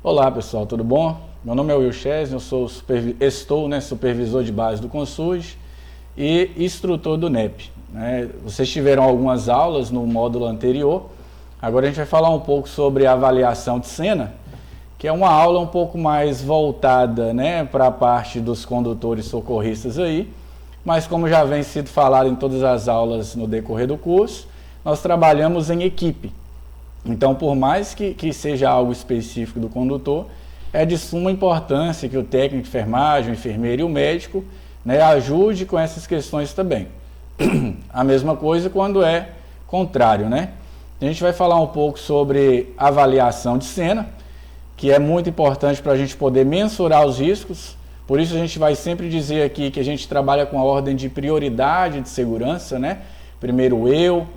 Olá pessoal, tudo bom? Meu nome é Will Chesney, eu sou supervisor de base do Consurge e instrutor do NEP. Vocês tiveram algumas aulas no módulo anterior, agora a gente vai falar um pouco sobre a avaliação de cena, que é uma aula um pouco mais voltada para a parte dos condutores socorristas aí, mas como já vem sido falado em todas as aulas no decorrer do curso, nós trabalhamos em equipe. Então, por mais que seja algo específico do condutor, é de suma importância que o técnico de enfermagem, o enfermeiro e o médico ajude com essas questões também. A mesma coisa quando é contrário, A gente vai falar um pouco sobre avaliação de cena, que é muito importante para a gente poder mensurar os riscos. Por isso a gente vai sempre dizer aqui que a gente trabalha com a ordem de prioridade de segurança, Primeiro eu,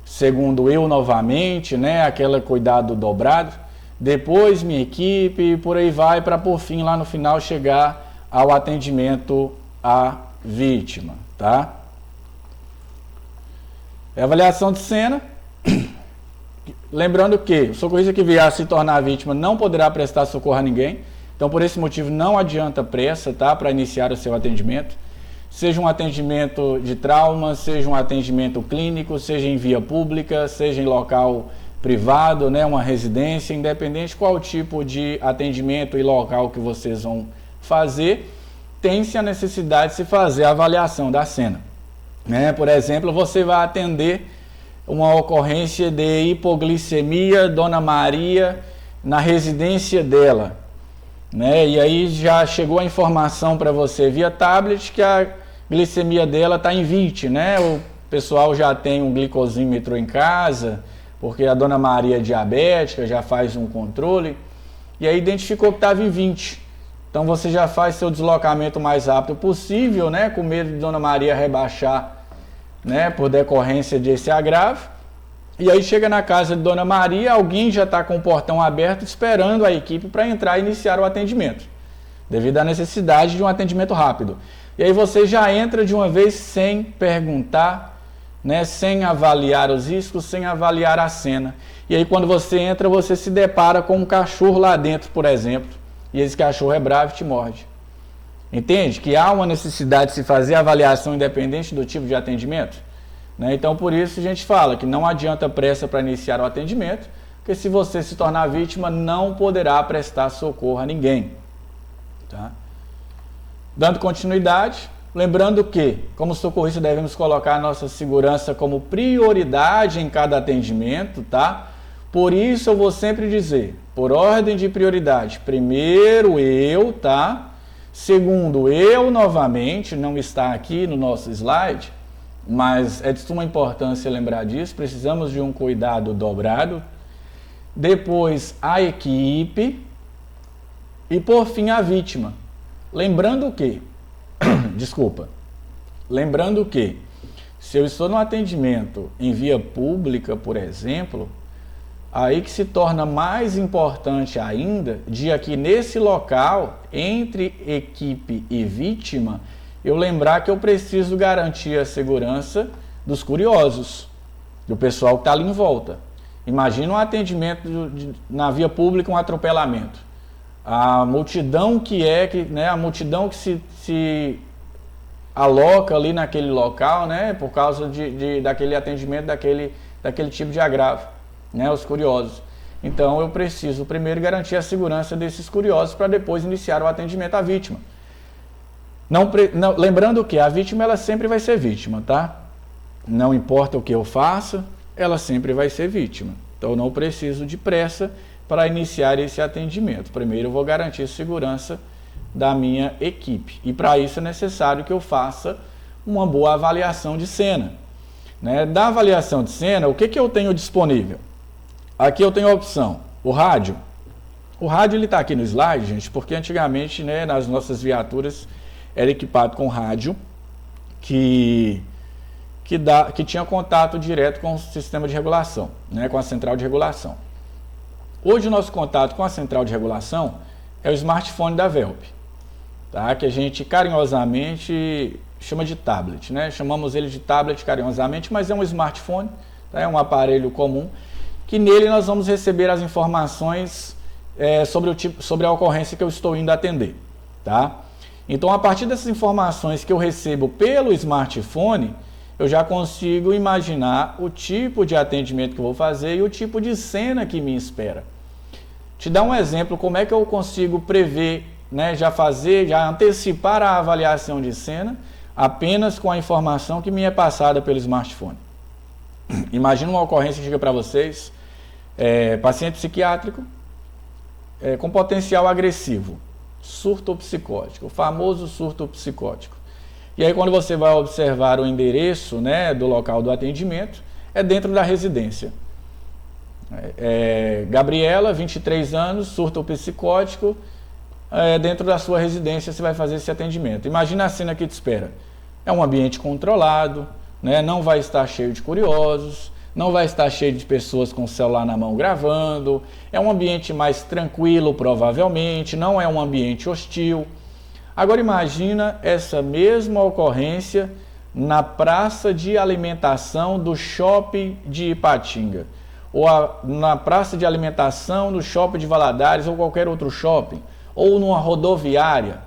segundo eu novamente, aquele cuidado dobrado, depois minha equipe e por aí vai, para por fim lá no final chegar ao atendimento à vítima, tá? Avaliação de cena, lembrando que o socorrista que vier a se tornar vítima não poderá prestar socorro a ninguém, então por esse motivo não adianta pressa, tá, para iniciar o seu atendimento. Seja um atendimento de trauma, seja um atendimento clínico, seja em via pública, seja em local privado, uma residência, independente qual tipo de atendimento e local que vocês vão fazer, tem-se a necessidade de se fazer a avaliação da cena. Por exemplo, você vai atender uma ocorrência de hipoglicemia, Dona Maria, na residência dela. E aí já chegou a informação para você via tablet que a glicemia dela está em 20, O pessoal já tem um glicosímetro em casa, porque a Dona Maria é diabética, já faz um controle, e aí identificou que estava em 20. Então você já faz seu deslocamento o mais rápido possível, com medo de Dona Maria rebaixar, por decorrência desse agravo. E aí chega na casa de Dona Maria, alguém já está com o portão aberto esperando a equipe para entrar e iniciar o atendimento, devido à necessidade de um atendimento rápido. E aí você já entra de uma vez sem perguntar, sem avaliar os riscos, sem avaliar a cena. E aí quando você entra, você se depara com um cachorro lá dentro, por exemplo, e esse cachorro é bravo e te morde. Entende? Que há uma necessidade de se fazer avaliação independente do tipo de atendimento. Então por isso a gente fala que não adianta pressa para iniciar o atendimento, porque se você se tornar vítima, não poderá prestar socorro a ninguém. Tá? Dando continuidade, lembrando que, como socorrista, devemos colocar a nossa segurança como prioridade em cada atendimento, tá? Por isso eu vou sempre dizer, por ordem de prioridade, primeiro eu, tá? Segundo eu, novamente, não está aqui no nosso slide, mas é de suma importância lembrar disso, precisamos de um cuidado dobrado. Depois a equipe e por fim a vítima. Lembrando que, se eu estou no atendimento em via pública, por exemplo, aí que se torna mais importante ainda, de aqui nesse local, entre equipe e vítima, eu lembrar que eu preciso garantir a segurança dos curiosos, do pessoal que está ali em volta. Imagina um atendimento na via pública, um atropelamento. A multidão a multidão que se aloca ali naquele local, por causa daquele atendimento, daquele tipo de agravo, os curiosos. Então eu preciso primeiro garantir a segurança desses curiosos para depois iniciar o atendimento à vítima. Lembrando que a vítima ela sempre vai ser vítima, tá? Não importa o que eu faça, ela sempre vai ser vítima. Então eu não preciso de pressa para iniciar esse atendimento. Primeiro eu vou garantir a segurança da minha equipe. E para isso é necessário que eu faça uma boa avaliação de cena. Da avaliação de cena, o que eu tenho disponível? Aqui eu tenho a opção, o rádio. O rádio está aqui no slide, gente, porque antigamente nas nossas viaturas era equipado com rádio que tinha contato direto com o sistema de regulação, com a central de regulação. Hoje o nosso contato com a central de regulação é o smartphone da VELP, tá? Que a gente carinhosamente chama de tablet, Chamamos ele de tablet carinhosamente, mas é um smartphone, tá? É um aparelho comum, que nele nós vamos receber as informações sobre a ocorrência que eu estou indo atender, tá? Então, a partir dessas informações que eu recebo pelo smartphone, eu já consigo imaginar o tipo de atendimento que eu vou fazer e o tipo de cena que me espera. Te dar um exemplo, como é que eu consigo prever, né, já antecipar a avaliação de cena apenas com a informação que me é passada pelo smartphone. Imagina uma ocorrência que chega para vocês, paciente psiquiátrico com potencial agressivo, surto psicótico, o famoso surto psicótico. E aí quando você vai observar o endereço, né, do local do atendimento, é dentro da residência. Gabriela, 23 anos, surto psicótico, dentro da sua residência você vai fazer esse atendimento. Imagina a cena que te espera. É um ambiente controlado, né, não vai estar cheio de curiosos, não vai estar cheio de pessoas com o celular na mão gravando, é um ambiente mais tranquilo provavelmente, não é um ambiente hostil. Agora imagina essa mesma ocorrência na praça de alimentação do shopping de Ipatinga, ou na praça de alimentação do shopping de Valadares ou qualquer outro shopping, ou numa rodoviária.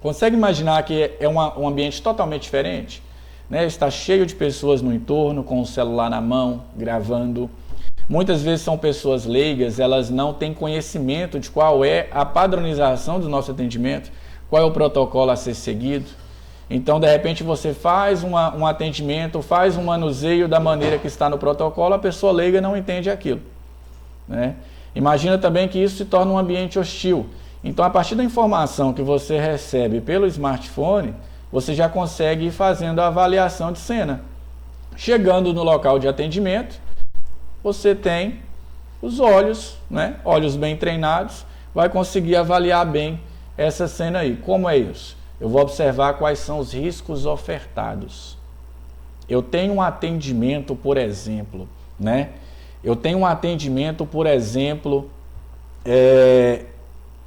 Consegue imaginar que é um ambiente totalmente diferente? Né? Está cheio de pessoas no entorno, com o celular na mão, gravando. Muitas vezes são pessoas leigas, elas não têm conhecimento de qual é a padronização do nosso atendimento, qual é o protocolo a ser seguido. Então, de repente, você faz um atendimento, faz um manuseio da maneira que está no protocolo, a pessoa leiga não entende aquilo, né? Imagina também que isso se torna um ambiente hostil. Então, a partir da informação que você recebe pelo smartphone, você já consegue ir fazendo a avaliação de cena. Chegando no local de atendimento, você tem os olhos, né? Olhos bem treinados, vai conseguir avaliar bem essa cena aí. Como é isso? Eu vou observar quais são os riscos ofertados. Eu tenho um atendimento, por exemplo, né? Eu tenho um atendimento, por exemplo,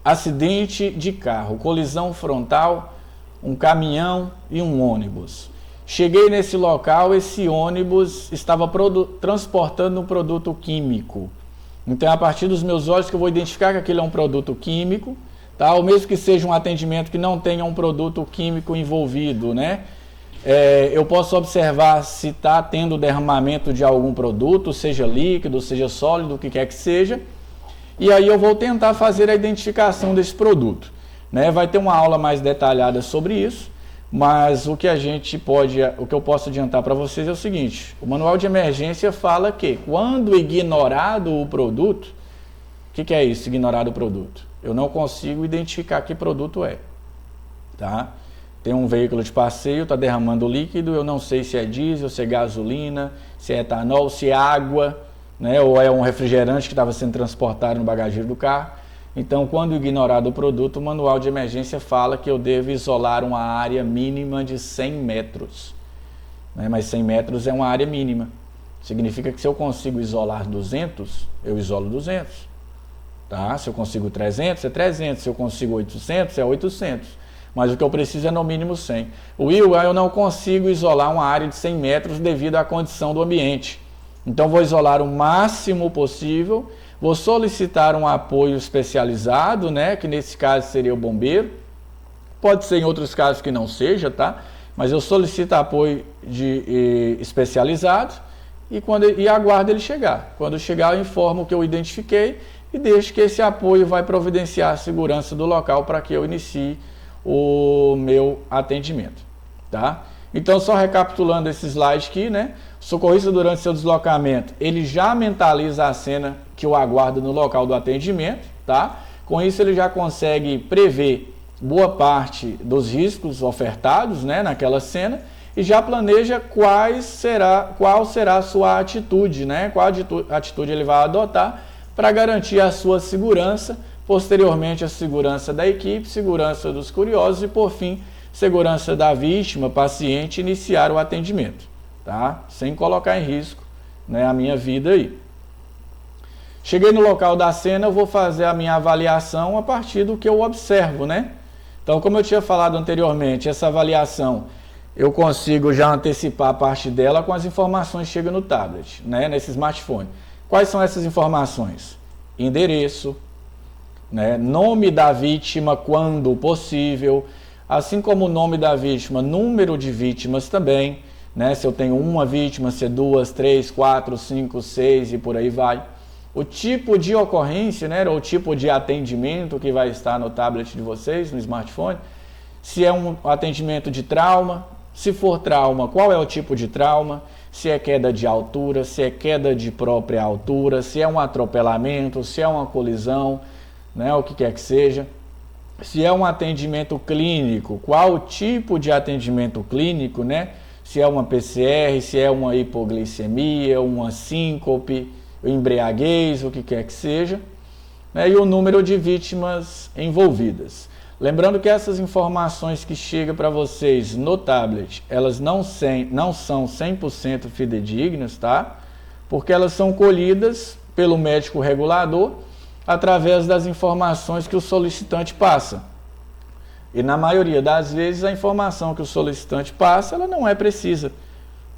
acidente de carro, colisão frontal, um caminhão e um ônibus. Cheguei nesse local, esse ônibus estava transportando um produto químico. Então, a partir dos meus olhos que eu vou identificar que aquilo é um produto químico, tá? Ou mesmo que seja um atendimento que não tenha um produto químico envolvido, né? Eu posso observar se está tendo derramamento de algum produto, seja líquido, seja sólido, o que quer que seja. E aí eu vou tentar fazer a identificação desse produto, né? Vai ter uma aula mais detalhada sobre isso, mas o que eu posso adiantar para vocês é o seguinte: o manual de emergência fala que quando ignorado o produto, o que é isso, ignorado o produto? Eu não consigo identificar que produto é, tá? Tem um veículo de passeio, está derramando líquido, eu não sei se é diesel, se é gasolina, se é etanol, se é água, né? Ou é um refrigerante que estava sendo transportado no bagageiro do carro. Então, quando ignorado o produto, o manual de emergência fala que eu devo isolar uma área mínima de 100 metros. Né? Mas 100 metros é uma área mínima. Significa que se eu consigo isolar 200, eu isolo 200. Tá? Se eu consigo 300, é 300. Se eu consigo 800, é 800. Mas o que eu preciso é no mínimo 100. Will, eu não consigo isolar uma área de 100 metros devido à condição do ambiente. Então, vou isolar o máximo possível. Vou solicitar um apoio especializado, né? Que nesse caso seria o bombeiro. Pode ser em outros casos que não seja, tá? Mas eu solicito apoio especializado e aguardo ele chegar. Quando chegar, eu informo que eu identifiquei e deixo que esse apoio vai providenciar a segurança do local para que eu inicie o meu atendimento, tá? Então, só recapitulando esse slide aqui, né? O socorrista, durante seu deslocamento, ele já mentaliza a cena que eu aguardo no local do atendimento, tá? Com isso, ele já consegue prever boa parte dos riscos ofertados, né, naquela cena, e já planeja qual será a sua atitude, né? Qual atitude ele vai adotar para garantir a sua segurança, posteriormente a segurança da equipe, segurança dos curiosos e, por fim, segurança da vítima, paciente, iniciar o atendimento, tá? Sem colocar em risco, né, a minha vida aí. Cheguei no local da cena, eu vou fazer a minha avaliação a partir do que eu observo, né? Então, como eu tinha falado anteriormente, essa avaliação eu consigo já antecipar a parte dela com as informações que chegam no tablet, né, nesse smartphone. Quais são essas informações? Endereço, né? Nome da vítima quando possível, assim como o nome da vítima, número de vítimas também, né? Se eu tenho uma vítima, se é 2, 3, 4, 5, 6 e por aí vai. O tipo de ocorrência, né? Ou o tipo de atendimento que vai estar no tablet de vocês, no smartphone. Se é um atendimento de trauma, se for trauma, qual é o tipo de trauma? Se é queda de altura, se é queda de própria altura, se é um atropelamento, se é uma colisão, né? O que quer que seja. Se é um atendimento clínico, qual o tipo de atendimento clínico, né? Se é uma PCR, se é uma hipoglicemia, uma síncope, embriaguez, o que quer que seja, né? E o número de vítimas envolvidas. Lembrando que essas informações que chegam para vocês no tablet, elas não são 100% fidedignas, tá? Porque elas são colhidas pelo médico regulador através das informações que o solicitante passa. E na maioria das vezes a informação que o solicitante passa, ela não é precisa.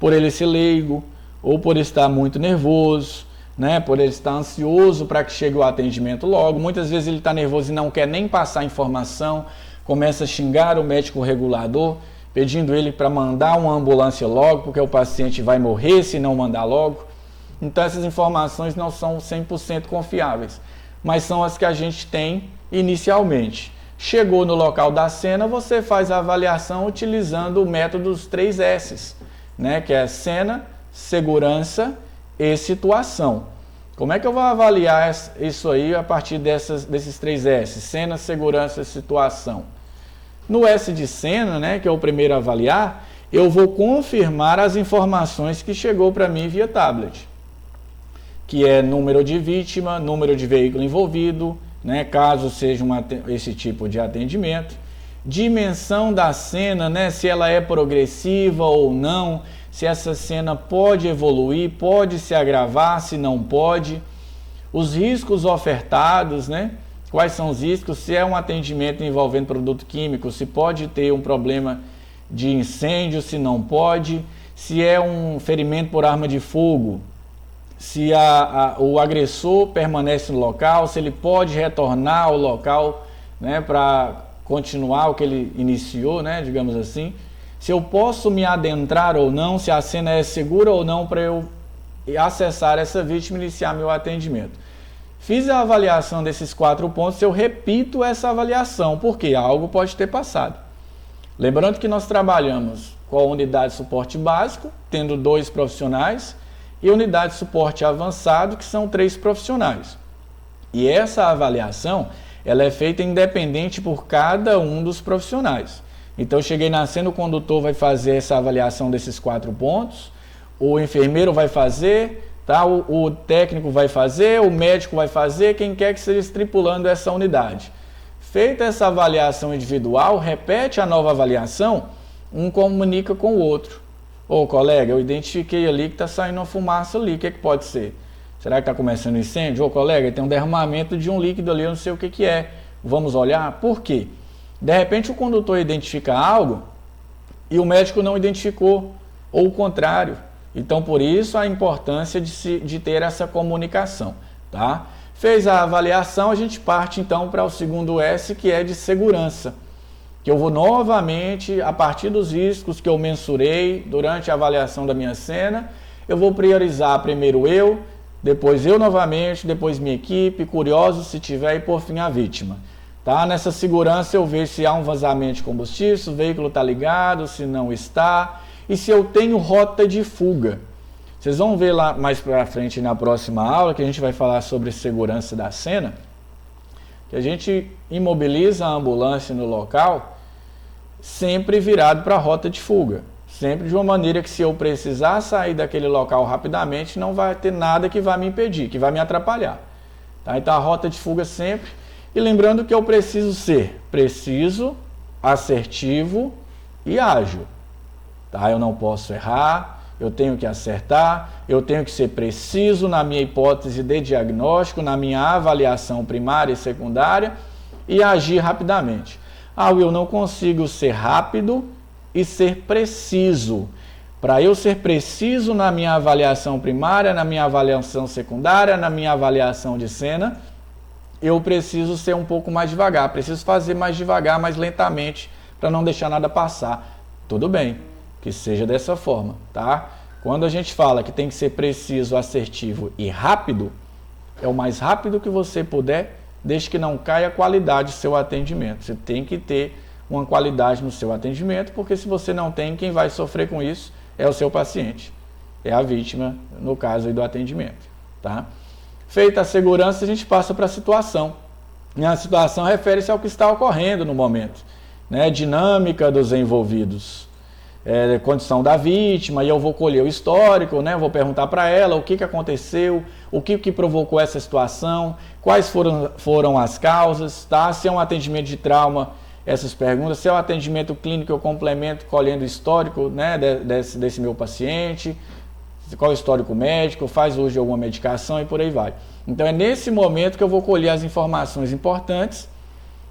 Por ele ser leigo, ou por estar muito nervoso, né? Por ele estar ansioso para que chegue o atendimento logo. Muitas vezes ele está nervoso e não quer nem passar informação, começa a xingar o médico regulador, pedindo ele para mandar uma ambulância logo, porque o paciente vai morrer se não mandar logo. Então essas informações não são 100% confiáveis, mas são as que a gente tem inicialmente. Chegou no local da cena, você faz a avaliação utilizando o método dos 3 S's, né? Que é cena, segurança e situação. Como é que eu vou avaliar isso aí a partir desses 3 S? Cena, segurança e situação. No S de cena, né, que é o primeiro a avaliar, eu vou confirmar as informações que chegou para mim via tablet. Que é número de vítima, número de veículo envolvido, né, caso seja esse tipo de atendimento. Dimensão da cena, né, se ela é progressiva ou não, se essa cena pode evoluir, pode se agravar, se não pode. Os riscos ofertados, né? Quais são os riscos? Se é um atendimento envolvendo produto químico, se pode ter um problema de incêndio, se não pode. Se é um ferimento por arma de fogo, se o agressor permanece no local, se ele pode retornar ao local, né, para continuar o que ele iniciou, né, digamos assim. Se eu posso me adentrar ou não, se a cena é segura ou não para eu acessar essa vítima e iniciar meu atendimento. Fiz a avaliação desses 4 pontos, eu repito essa avaliação, porque algo pode ter passado. Lembrando que nós trabalhamos com a unidade de suporte básico, tendo 2 profissionais, e unidade de suporte avançado, que são 3 profissionais. E essa avaliação, ela é feita independente por cada um dos profissionais. Então, eu cheguei na cena, o condutor vai fazer essa avaliação desses 4 pontos, o enfermeiro vai fazer, tá? O técnico vai fazer, o médico vai fazer, quem quer que seja tripulando essa unidade. Feita essa avaliação individual, repete a nova avaliação, um comunica com o outro. Ô colega, eu identifiquei ali que está saindo uma fumaça ali, o que pode ser? Será que está começando um incêndio? Ô colega, tem um derramamento de um líquido ali, eu não sei o que é. Vamos olhar? Por quê? De repente o condutor identifica algo e o médico não identificou, ou o contrário. Então, por isso a importância de ter essa comunicação, tá? Fez a avaliação, a gente parte então para o segundo S, que é de segurança. Que eu vou novamente, a partir dos riscos que eu mensurei durante a avaliação da minha cena, eu vou priorizar primeiro eu, depois eu novamente, depois minha equipe, curiosos se tiver e por fim a vítima. Tá? Nessa segurança eu vejo se há um vazamento de combustível, se o veículo está ligado, se não está, e se eu tenho rota de fuga. Vocês vão ver lá mais para frente na próxima aula, que a gente vai falar sobre segurança da cena, que a gente imobiliza a ambulância no local, sempre virado para a rota de fuga. Sempre de uma maneira que se eu precisar sair daquele local rapidamente, não vai ter nada que vai me impedir, que vai me atrapalhar. Tá? Então a rota de fuga sempre. E lembrando que eu preciso ser preciso, assertivo e ágil. Tá? Eu não posso errar, eu tenho que acertar, eu tenho que ser preciso na minha hipótese de diagnóstico, na minha avaliação primária e secundária e agir rapidamente. Eu não consigo ser rápido e ser preciso. Para eu ser preciso na minha avaliação primária, na minha avaliação secundária, na minha avaliação de cena, eu preciso ser um pouco mais devagar, preciso fazer mais devagar, mais lentamente, para não deixar nada passar. Tudo bem, que seja dessa forma, tá? Quando a gente fala que tem que ser preciso, assertivo e rápido, é o mais rápido que você puder, desde que não caia a qualidade do seu atendimento. Você tem que ter uma qualidade no seu atendimento, porque se você não tem, quem vai sofrer com isso é o seu paciente, é a vítima, no caso aí do atendimento, tá? Feita a segurança, a gente passa para a situação. E a situação refere-se ao que está ocorrendo no momento, né? Dinâmica dos envolvidos, condição da vítima, e eu vou colher o histórico, né? Vou perguntar para ela o que aconteceu, o que provocou essa situação, quais foram as causas, tá? Se é um atendimento de trauma, essas perguntas, se é um atendimento clínico, eu complemento colhendo o histórico, né, desse meu paciente, qual é o histórico médico, faz uso de alguma medicação e por aí vai. Então é nesse momento que eu vou colher as informações importantes,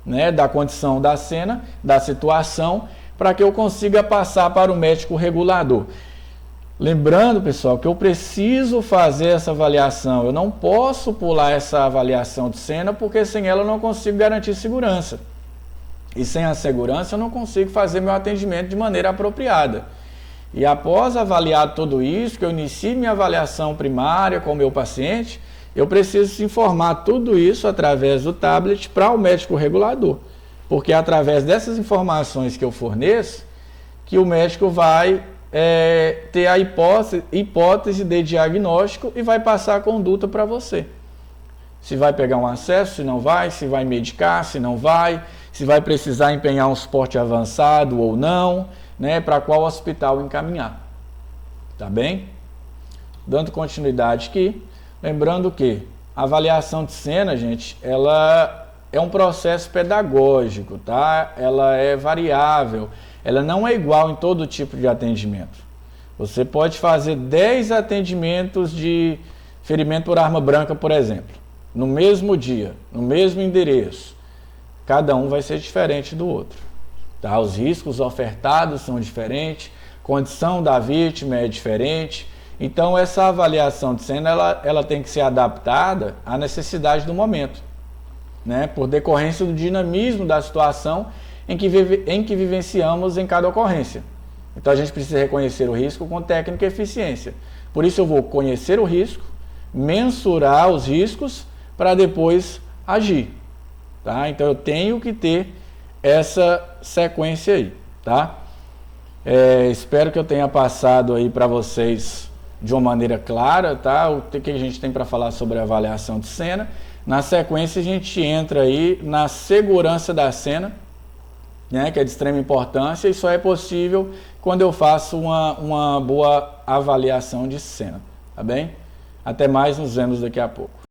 né, da condição da cena, da situação, para que eu consiga passar para o médico regulador. Lembrando, pessoal, que eu preciso fazer essa avaliação, eu não posso pular essa avaliação de cena, porque sem ela eu não consigo garantir segurança. E sem a segurança eu não consigo fazer meu atendimento de maneira apropriada. E após avaliar tudo isso, que eu inicie minha avaliação primária com o meu paciente, eu preciso informar tudo isso através do tablet para o médico regulador. Porque é através dessas informações que eu forneço, que o médico vai ter a hipótese de diagnóstico e vai passar a conduta para você. Se vai pegar um acesso, se não vai, se vai medicar, se não vai, se vai precisar empenhar um suporte avançado ou não, né, para qual hospital encaminhar. Tá bem? Dando continuidade aqui, lembrando que a avaliação de cena, gente, ela é um processo pedagógico, tá? Ela é variável, ela não é igual em todo tipo de atendimento. Você pode fazer 10 atendimentos de ferimento por arma branca, por exemplo, no mesmo dia, no mesmo endereço. Cada um vai ser diferente do outro. Tá? Os riscos ofertados são diferentes, condição da vítima é diferente. Então, essa avaliação de cena ela tem que ser adaptada à necessidade do momento, né? Por decorrência do dinamismo da situação em que vivenciamos em cada ocorrência. Então, a gente precisa reconhecer o risco com técnica e eficiência. Por isso, eu vou conhecer o risco, mensurar os riscos para depois agir. Tá? Então, eu tenho que ter essa sequência aí, tá? Espero que eu tenha passado aí para vocês de uma maneira clara, tá? O que a gente tem para falar sobre a avaliação de cena. Na sequência a gente entra aí na segurança da cena, né? Que é de extrema importância e só é possível quando eu faço uma boa avaliação de cena, tá bem? Até mais, nos vemos daqui a pouco.